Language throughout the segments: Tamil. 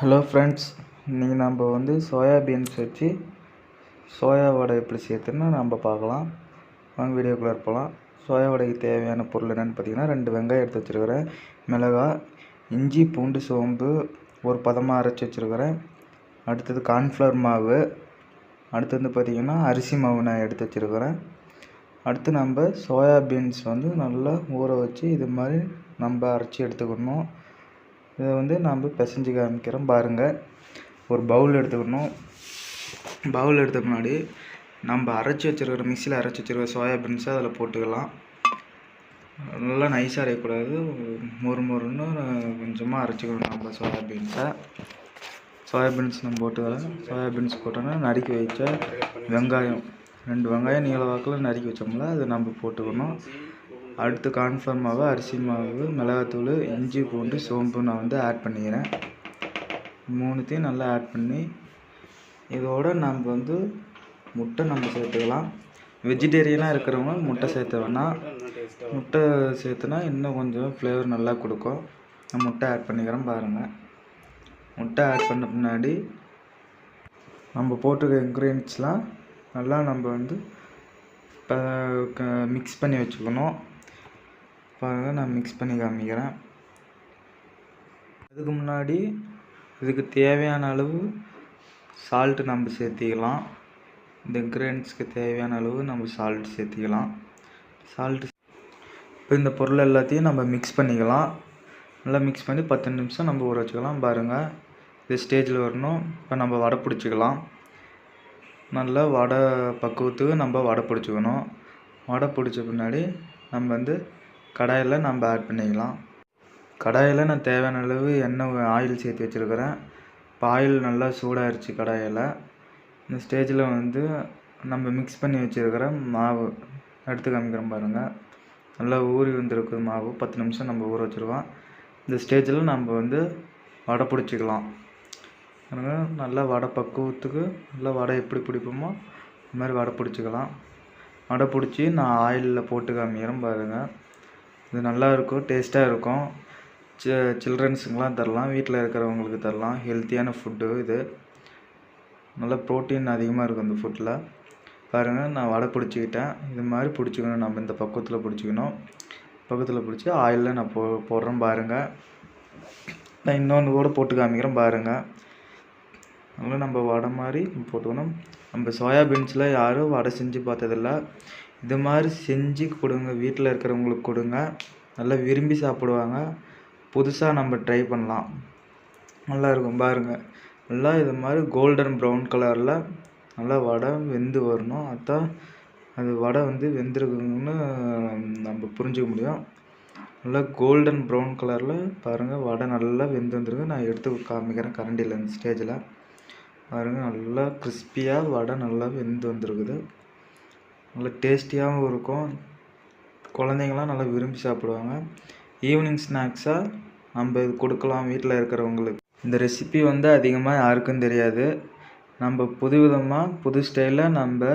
ஹலோ ஃப்ரெண்ட்ஸ், இன்றைக்கி நம்ம வந்து சோயாபீன்ஸ் வச்சு சோயா வடை எப்படி சேர்த்துன்னு நம்ம பார்க்கலாம். வாங்க வீடியோக்குள்ளே போகலாம். சோயா வடைக்கு தேவையான பொருள் என்னென்னு பார்த்தீங்கன்னா, 2 வெங்காயம் எடுத்து வச்சுருக்கிறேன், மிளகாய், இஞ்சி, பூண்டு, சோம்பு ஒரு பதமாக அரைச்சி வச்சுருக்கிறேன். அடுத்தது கார்ன்ஃப்ளவர் மாவு, அடுத்து வந்து பார்த்திங்கன்னா அரிசி மாவு நான் எடுத்து வச்சுருக்கிறேன். அடுத்து நம்ம சோயாபீன்ஸ் வந்து நல்லா ஊற வச்சு இது மாதிரி நம்ம அரைச்சி எடுத்துக்கணும். இதை வந்து நம்ம பிசைஞ்சு காமிக்கிறோம் பாருங்கள். ஒரு பவுல் எடுத்துக்கணும். பவுல் எடுத்த முன்னாடி நம்ம அரைச்சி வச்சுருக்கிற மிக்சியில் அரைச்சி வச்சுருக்கிற சோயாபீன்ஸை அதில் போட்டுக்கலாம். நல்லா நைஸாக அரைக்கக்கூடாது, மொறுன்னு கொஞ்சமாக அரைச்சிக்கணும். நம்ம சோயாபீன்ஸ் நம்ம போட்டுக்கலாம். சோயாபீன்ஸ் போட்டோன்னா நறுக்கி வச்ச வெங்காயம் 2 வெங்காயம் நீள வாக்கில் நறுக்கி வச்சோம்ல, அதை நம்ம போட்டுக்கணும். அடுத்து கார்ன்ஃப்ளவர் மாவு, அரிசி மாவு, மிளகாத்தூள், இஞ்சி, பூண்டு, சோம்பு நான் வந்து ஆட் பண்ணிக்கிறேன். 3த்தையும் நல்லா ஆட் பண்ணி இதோட நம்ம வந்து முட்டை நம்ம சேர்த்துக்கலாம். வெஜிடேரியனாக இருக்கிறவங்க முட்டை சேர்த்த வேணாம். முட்டை சேர்த்துனா இன்னும் கொஞ்சம் ஃப்ளேவர் நல்லா கொடுக்கும். நான் முட்டை ஆட் பண்ணிக்கிறேன் பாருங்கள். முட்டை ஆட் பண்ண பின்னாடி நம்ம போட்டிருக்க இன்க்ரீடியன்ட்ஸ்லாம் நல்லா நம்ம வந்து மிக்ஸ் பண்ணி வச்சுக்கணும். பாருங்கள், நான் மிக்ஸ் பண்ணி காமிக்கிறேன். அதுக்கு முன்னாடி இதுக்கு தேவையான அளவு சால்ட்டு நம்ம சேர்த்திக்கலாம். இந்த இன்க்ரீடியன்ட்ஸ்க்கு தேவையான அளவு நம்ம சால்ட் சேர்த்திக்கலாம். இப்போ இந்த பொருள் எல்லாத்தையும் நம்ம மிக்ஸ் பண்ணிக்கலாம். நல்லா மிக்ஸ் பண்ணி 10 நிமிஷம் நம்ம ஊற வச்சுக்கலாம். பாருங்கள், இது ஸ்டேஜில் வரணும். இப்போ நம்ம வடை பிடிச்சிக்கலாம். நல்லா வடை பக்குவத்துக்கு நம்ம வடை பிடிச்சிக்கணும். வடை பிடிச்ச பின்னாடி நம்ம வந்து கடாயில் நம்ம ஆட் பண்ணிக்கலாம். கடாயில் நான் தேவையான அளவு ஆயில் சேர்த்து வச்சுருக்கிறேன். இப்போ ஆயில் நல்லா சூடாகிடுச்சு கடாயில். இந்த ஸ்டேஜில் வந்து நம்ம மிக்ஸ் பண்ணி வச்சுருக்கிற மாவு எடுத்து காமிக்கிறோம் பாருங்கள். நல்லா ஊறி வந்துருக்கு மாவு. 10 நிமிஷம் நம்ம ஊற வச்சுருக்கோம். இந்த ஸ்டேஜில் நம்ம வந்து வடை பிடிச்சிக்கலாம். நல்லா வடை பக்குவத்துக்கு நல்லா வடை எப்படி பிடிப்போமோ இது மாதிரி வடை பிடிச்சிக்கலாம். வடை பிடிச்சி நான் ஆயிலில் போட்டு காமிக்கிறேன் பாருங்கள். இது நல்லா இருக்கும், டேஸ்ட்டாக இருக்கும். சில்ட்ரன்ஸுங்கெலாம் தரலாம், வீட்டில் இருக்கிறவங்களுக்கு தரலாம். ஹெல்த்தியான ஃபுட்டு இது. நல்லா ப்ரோட்டீன் அதிகமாக இருக்கும் இந்த ஃபுட்டில். பாருங்கள், நான் வடை பிடிச்சிக்கிட்டேன். இது மாதிரி பிடிச்சிக்கணும். நம்ம இந்த பக்குவத்தில் பிடிச்சிக்கணும். பக்கத்தில் பிடிச்சி ஆயிலில் நான் போடுறேன் பாருங்கள். நான் இன்னொன்று கூட போட்டு காமிக்கிறேன் பாருங்கள். அதனால் நம்ம வடை மாதிரி போட்டுக்கணும். நம்ம சோயாபீன்ஸில் யாரும் வடை செஞ்சு பார்த்ததில்ல. இது மாதிரி செஞ்சு கொடுங்க, வீட்டில் இருக்கிறவங்களுக்கு கொடுங்க. நல்லா விரும்பி சாப்பிடுவாங்க. புதுசாக நம்ம ட்ரை பண்ணலாம். நல்லா இருக்கும் பாருங்கள். நல்லா இது மாதிரி கோல்டன் ப்ரௌன் கலரில் நல்லா வடை வெந்து வரணும். அதுதான் அது வடை வந்து வெந்திருக்குன்னு நம்ம புரிஞ்சிக்க முடியும். நல்லா கோல்டன் ப்ரௌன் கலரில் பாருங்கள் வடை நல்லா வெந்து வந்துருக்கு. நான் எடுத்து காமிக்கிறேன் கரண்டியில். இந்த ஸ்டேஜில் பாருங்கள், நல்லா கிறிஸ்பியாக வடை நல்லா வெந்து வந்துருக்குது. நல்லா டேஸ்டியாகவும் இருக்கும். குழந்தைங்களாம் நல்லா விரும்பி சாப்பிடுவாங்க. ஈவினிங் ஸ்நாக்ஸாக நம்ம இது கொடுக்கலாம் வீட்டில் இருக்கிறவங்களுக்கு. இந்த ரெசிபி வந்து அதிகமாக யாருக்கும் தெரியாது. நம்ம புதுவிதமாக புது ஸ்டைலில் நம்ம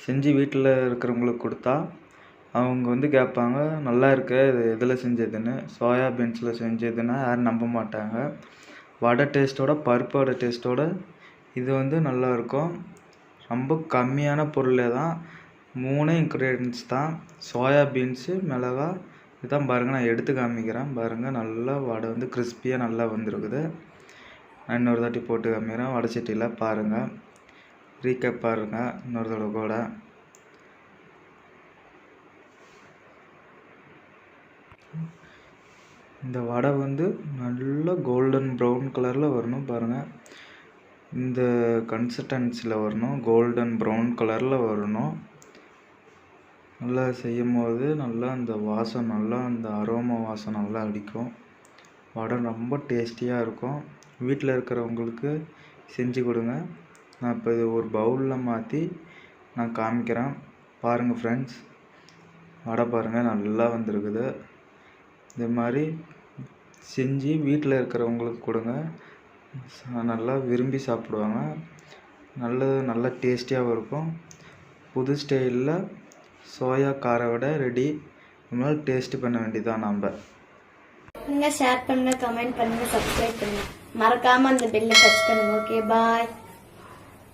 செஞ்சு வீட்டில் இருக்கிறவங்களுக்கு கொடுத்தா அவங்க வந்து கேட்பாங்க, நல்லா இருக்க, இது எதில் செஞ்சதுன்னு. சோயாபீன்ஸில் செஞ்சதுன்னா யாரும் நம்ப மாட்டாங்க. வடை டேஸ்ட்டோட பருப்பு வடை டேஸ்ட்டோட இது வந்து நல்லாயிருக்கும். ரொம்ப கம்மியான பொருளே தான், 3 இன்க்ரீடியன்ட்ஸ் தான். சோயாபீன்ஸு, மிளகாய், இதுதான் பாருங்கள். நான் எடுத்து காமிக்கிறேன் பாருங்கள். நல்லா வடை வந்து கிறிஸ்பியாக நல்லா வந்திருக்குது. நான் இன்னொரு தாட்டி போட்டு காமிக்கிறேன் வடை சட்டியில். பாருங்கள், ரீகேப் பாருங்கள் இன்னொரு தடவை கூட. இந்த வடை வந்து நல்லா கோல்டன் ப்ரௌன் கலரில் வரணும் பாருங்கள். இந்த கன்சிஸ்டன்சியில் வரணும், கோல்டன் ப்ரௌன் கலரில் வரணும். நல்லா செய்யும் போது நல்லா அந்த வாசம், நல்லா அந்த அரோமா வாசம் நல்லா அடிக்கும். வடை ரொம்ப டேஸ்டியாக இருக்கும். வீட்டில் இருக்கிறவங்களுக்கு செஞ்சு கொடுங்க. நான் இப்போ இது ஒரு பவுலில் மாற்றி நான் காமிக்கிறேன் பாருங்கள் ஃப்ரெண்ட்ஸ். வடை பாருங்கள் நல்லா வந்திருக்குது. இது மாதிரி செஞ்சு வீட்டில் இருக்கிறவங்களுக்கு கொடுங்க. நல்லா விரும்பி சாப்பிடுவாங்க. நல்லா டேஸ்டியாகவும் இருக்கும். புது ஸ்டைலில் சோயா கார வடை ரெடி. இது மாதிரி டேஸ்ட்டு பண்ண வேண்டியதான் நம்ம. பண்ணுங்க, ஷேர் பண்ணுங்க, கமெண்ட் பண்ணுங்க, சப்ஸ்கிரைப் பண்ணுங்க. மறக்காம அந்த பெல்லை டச் பண்ணுங்க. ஓகே, பாய்.